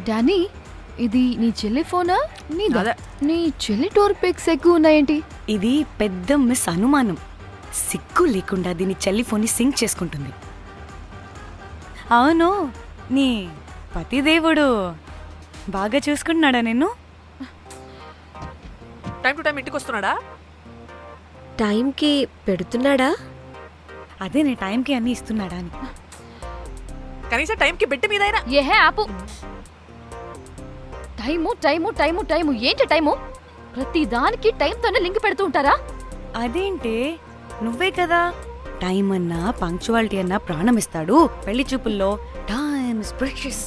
Danny, ఇది నీ చెల్లి ఫోనా? నీదా? అదే. నీ చెల్లి టోర్ పిక్స్ ఎక్కువ ఉన్నాయేంటి? ఇది పెద్ద మిస్ అనుమానం. సిగ్గు లేకుండా దీని చెల్లి ఫోన్ని సింక్ చేసుకుంటుంది. అవును, నీ పతిదేవుడు బాగా చూసుకుంటున్నాడా నిన్ను? టైం టు టైం ఇంటికి వస్తున్నాడా? టైంకి పెడుతున్నాడా? అదే నీ టైంకి అన్నీ ఇస్తున్నాడా అని. కనీసం టైంకి బెట్టి మీదైనా. ఏహే ఆపు. టైము టైము టైము టైము ఏంటి టైము? ప్రతి దానికి టైంతోనే లింక్ పెడుతూ ఉంటారా? అదేంటే, నువ్వే కదా టైం అన్నా పంక్చువాలిటీ అన్నా ప్రాణం ఇస్తాడు, పెళ్లి చూపుల్లో టైమ్ ఇస్ ప్రెషియస్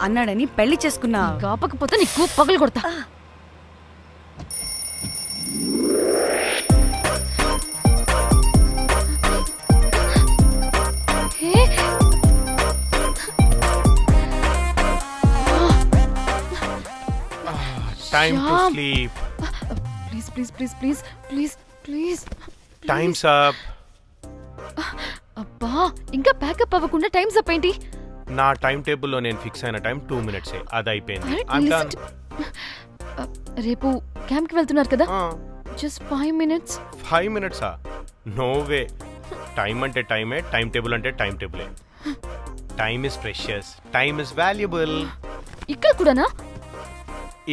అన్నాడని పెళ్లి చేసుకున్నా. కాపకపోతే నీకు పగలు కొడతా. Time to Shyam. sleep. Please please please please please please. Time's up. అబ్బా, ఇంకా ప్యాకప్ అవ్వకుండా టైమ్స్ అప్ ఏంటి? నా టైం టేబుల్లో నేను ఫిక్స్ అయిన టైం 2 minutes. అది అయిపోయింది. అరే, I'm listen done. రేపు క్యాంప్కి వెళ్తున్నారు కదా? Just 5 minutes. 5 minutes? No way. Time అంటే టైమే, టైం టేబుల్ అంటే టైం టేబులే. Time is precious, time is valuable. ఇక్కడ కూడానా?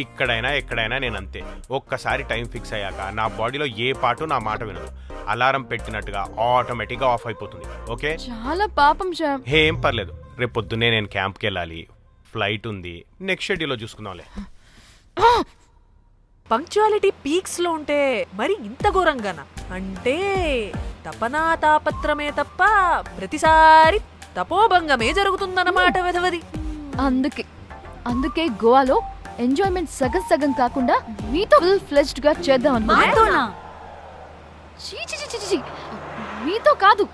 ఇక్కడైనా ఎక్కడైనా నేను అంతే. ఒక్కసారి టైం ఫిక్స్ అయ్యాక నా బాడీలో ఏ పాటు నా మాట వినదు. అలారం పెట్టినట్టుగా ఆటోమేటిక్గా ఆఫ్ అయిపోతుంది. ఓకే, చాలా పాపం శ్యామ్. ఏం పర్లేదు. రేపు పొద్దున్నే నేను క్యాంప్కి వెళ్ళాలి, ఫ్లైట్ ఉంది. నెక్స్ట్ షెడ్యూల్లో చూసుకుందాంలే. పంక్చువాలిటీ పీక్స్ లో ఉంటే మరి ఇంత ఘోరంగానా? అంటే తపనా తాపత్రమే తప్ప ప్రతిసారి తపోభంగమే జరుగుతుందన్నమాట వెధవది. అందుకే గోవాలో ఎంజాయ్మెంట్ సగం సగం కాకుండా మీతో ఫుల్ ఫ్లెజ్డ్ గా చేద్దాం అనుకున్నా. మాతోనా? చీ చీ చీ చీ చీ. మీతో కాదు.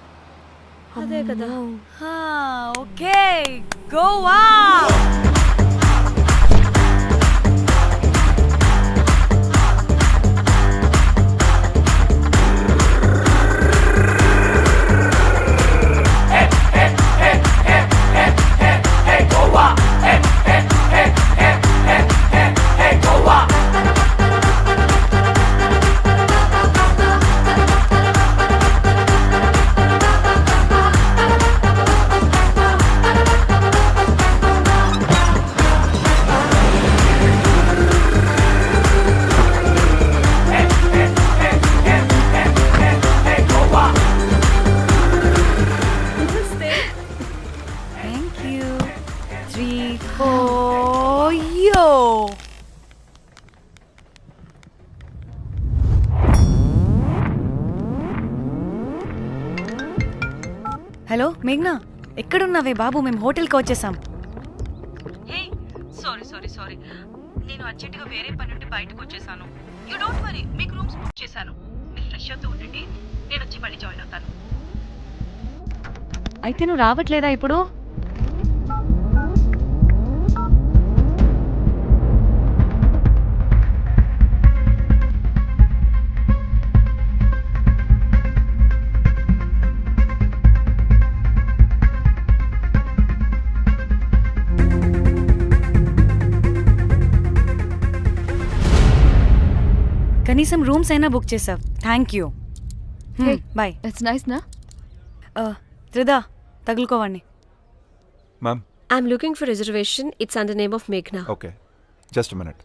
అదే కదా. ఓకే, గోవా. Thank you. 3, 4 యో. హలో మేఘ్నా, ఎక్కడున్నావే బాబు? మేము హోటల్కి వచ్చేసాం. సారీ నేను అర్జెంటుగా వేరే పని నుండి బయటకు వచ్చేసాను. యూ డోంట్ వరీ, మీకు రూమ్స్ బుక్ చేశాను. మీరు ఫ్రెష్ అవుతూ ఉండండి, నేను వచ్చి మళ్ళీ జాయిన్ అవుతాను. అయితే నువ్వు రావట్లేదా ఇప్పుడు? కనీసం రూమ్స్ అయినా బుక్ చేసావు. Thank you. Hey. Bye. It's nice నా? త్రిదా, తగులుకోవండి. Ma'am, I'm looking for reservation. It's under name of Meghna. okay. Just a minute.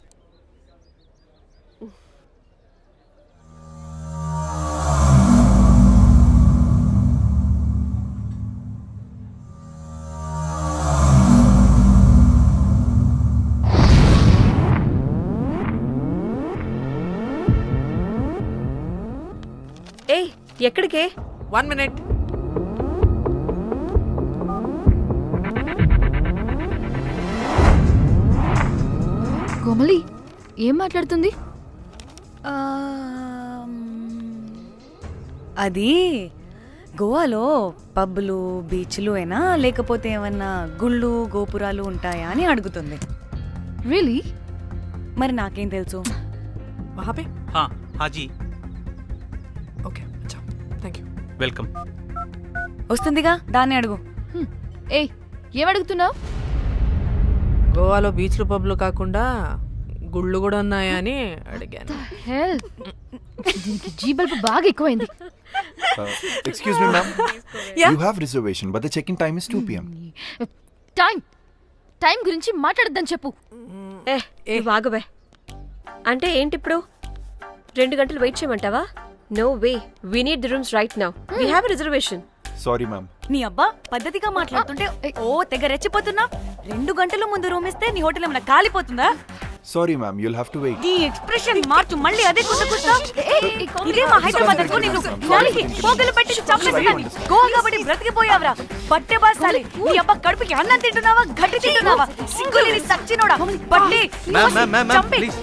ఏయ్, ఎక్కడికే? 1 minute. కోమలి ఏం మాట్లాడుతుంది? అది గోవాలో పబ్బులు, బీచ్లు అయినా లేకపోతే ఏమన్నా గుళ్ళు, గోపురాలు ఉంటాయా అని అడుగుతుంది. రియలీ? మరి నాకేం తెలుసు? वहाँ पे? हाँ जी, ओके, अच्छा, थैंक यू. వెల్కమ్. వస్తుందిగా, దాన్ని అడుగు. ఏయ్, ఏం అడుగుతున్నావు? గోవాలో బీచ్లు పబ్లు కాకుండా గుళ్ళు కూడా ఉన్నాయా అని అడిగాను. హెల్ దీనికి జీ బల్బ్ బాగా ఎక్కువైంది. Excuse me, ma'am. Yeah. You have reservation, but the check-in time is 2 p.m. Time గురించి మాట్లాడద్దని చెప్పు. నువ్వు ఆగవే. అంటే ఏంటి ఇప్పుడు 2 గంటలు వెయిట్ చేయమంటావా? No way, we need the rooms right now. We have reservation. Sorry, ma'am. నీ అబ్బా పద్ధతిగా మాట్లాడుతుంటే ఓ తెగ రెచ్చిపోతున్నా. 2 గంటల ముందు రూమ్ ఇస్తే నీ హోటల్ ఏమైనా కాలిపోతుందా? Sorry, ma'am. You'll have to wait. నీ ఎక్స్ప్రెషన్ మార్చు, మళ్ళీ అదే కుసకుస్తా. ఇదే మా హైదరాబాద్ అనుకో, నిన్ను నాలికి పోగలు పెట్టి చంపేసేదాన్ని. గోవా కాబట్టి బ్రతికిపోయావరా బట్టే బాసాలి. నీ అబ్బా కడుపుకి అన్నం తింటున్నావా, గడ్డి తింటున్నావా? సింగులేని సచ్చినోడా బట్టే. Ma'am, చంపే. please.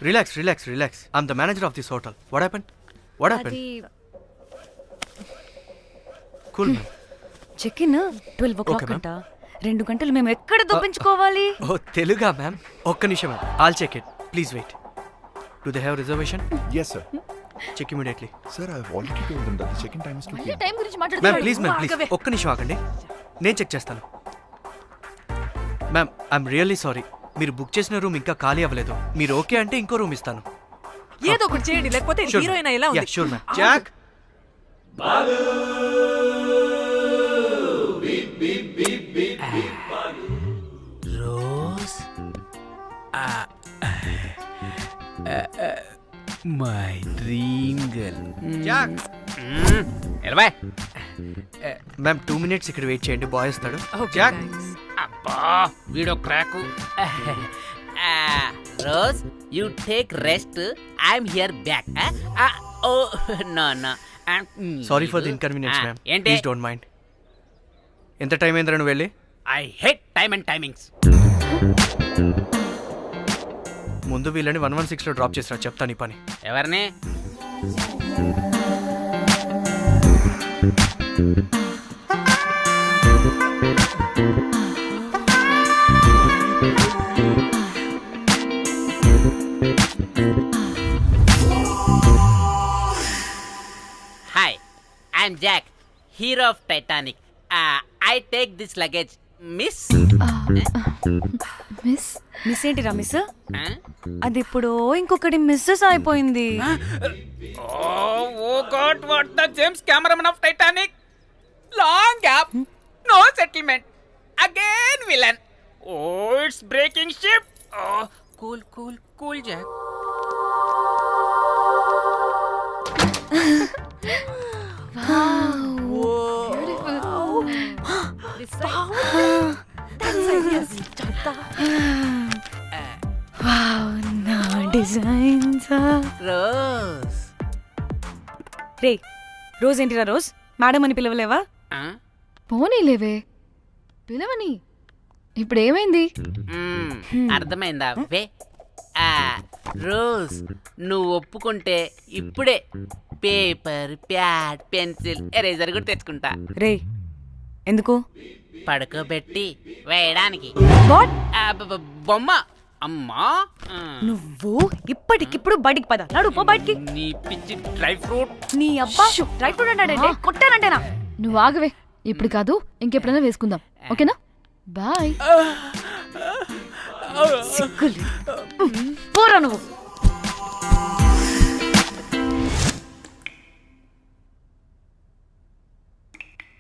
Relax. I'm the manager of this hotel. What happened? అది Cool, ma'am. Check in 12 o'clock Okay, ma'am. అంట. 2 గంటలు మేము ఎక్కడ దొప్పించుకోవాలి? Oh, Teluga, ma'am. ఒక్క నిమిషం, ma'am. I'll check it. Please wait. Do they have reservation? Yes, sir. Check immediately. Sir, I've already told them that the check-in time is 2 p.m. Time గురించి Ma'am, మాట్లాడుతున్నాడు. please. ఒక్క నిమిషం ఆగండి. నేను check చేస్తాను. Ma'am, I'm really sorry. మీరు book చేసిన room ఇంకా ఖాళీ అవ్వలేదు. మీరు ఓకే అంటే ఇంకో రూమ్ ఇస్తాను. ఏదో ఒకటి చేయండి, లేకపోతే హీరోయిన్ ఎలా ఉంది? Sure ma'am. Jack, Rose my dream girl. Jack. ఎలవా మ్యామ్ 2 minutes ఇక్కడ వెయిట్ చేయండి, బాయ్ వస్తాడు. Okay, Jack. thanks. అబ్బా వీడో crack. Rose you take rest, I'm here back. Oh no no. Sorry for the inconvenience ma'am. ఏంటి? Please don't mind. ఎంత time అయిందిరా నువ్వు వెళ్ళి? I hate time and timings. ముందు వీళ్ళని 116లో డ్రాప్ చేసినా చెప్తాను ఈ పని. ఎవరిని? Hi, I'm Jack, hero of Titanic. I take this luggage miss. Miss ఏంటిరా మిస్? అది ఇప్పుడు ఇంకొకటి మిస్సెస్ అయిపోయింది. Oh God, what the James Cameron of Titanic? Long gap, no settlement. Again villain. Oh, it's breaking ship. Oh, cool, Jack. Wow, నా designs. Rose. రే rose ఏంటిరా rose? Madam అని పిలవలేవా? పోనీలేవే పిలవని. ఇప్పుడు ఏమైంది? అర్థమైందా? వే రోజ్, నువ్వు ఒప్పుకుంటే ఇప్పుడే పేపర్, ప్యాడ్, పెన్సిల్, ఎరేజర్ కూడా తెచ్చుకుంటా. రే ఎందుకు? పడుకోబెట్టి వేయడానికి. వాట్? బొమ్మ. అమ్మా, నువ్వు ఇప్పటికిప్పుడు బయటికి పద. నడు పో బయటికి. నీ పిచ్చి డ్రై ఫ్రూట్. నీ అబ్బా డ్రై ఫ్రూట్ అన్నాడంటే కొట్టానంటేనా? నువ్వు ఆగవే. ఇప్పుడు కాదు, ఇంకెప్పుడైనా వేసుకుందాం. ఓకేనా? బాయ్. సిగ్గులు పోరా నువ్వు.